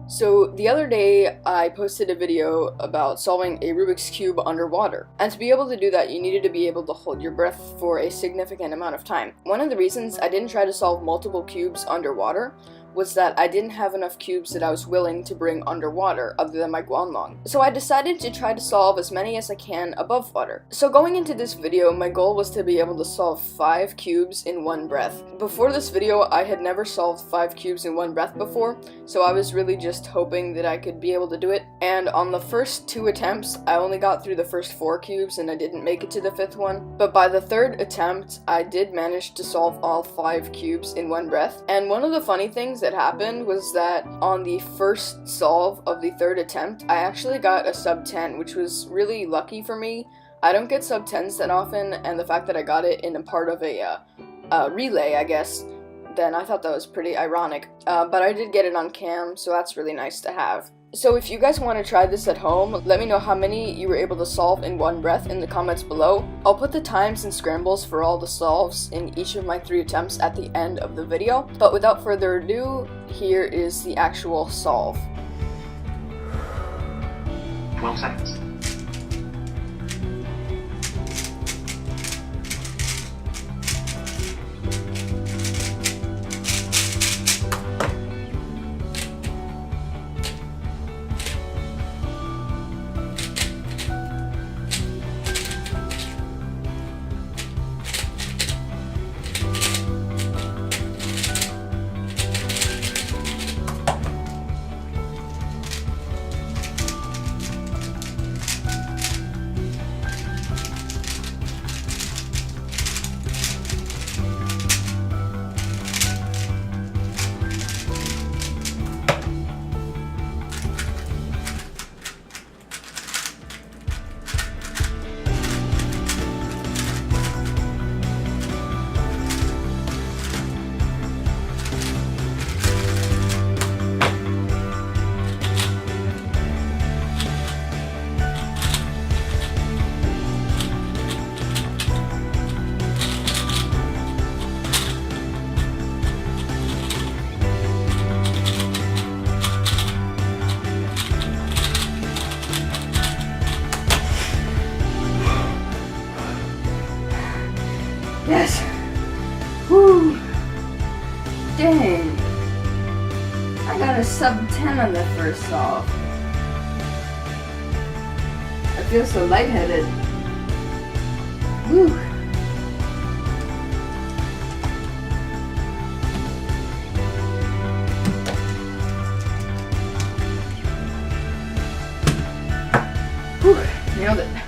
So the other day I posted a video about solving a Rubik's Cube underwater, and to be able to do that you needed to be able to hold your breath for a significant amount of time. One of the reasons I didn't try to solve multiple cubes underwater was that I didn't have enough cubes that I was willing to bring underwater other than my Guanlong. So I decided to try to solve as many as I can above water. So going into this video, my goal was to be able to solve 5 cubes in one breath. Before this video, I had never solved 5 cubes in one breath before, so I was really just hoping that I could be able to do it. And on the first 2 attempts, I only got through the first 4 cubes and I didn't make it to the 5th one. But by the 3rd attempt, I did manage to solve all 5 cubes in one breath. And one of the funny things that happened was that on the first solve of the 3rd attempt, I actually got a sub 10, which was really lucky for me. I don't get sub 10s that often, and the fact that I got it in a part of a relay, I guess, then I thought that was pretty ironic. But I did get it on cam, so that's really nice to have. So if you guys want to try this at home, let me know how many you were able to solve in one breath in the comments below. I'll put the times and scrambles for all the solves in each of my 3 attempts at the end of the video. But without further ado, here is the actual solve. 12 seconds. Yes! Woo! Dang! I got a sub 10 on the first solve. I feel so lightheaded. Woo! Whew, nailed it.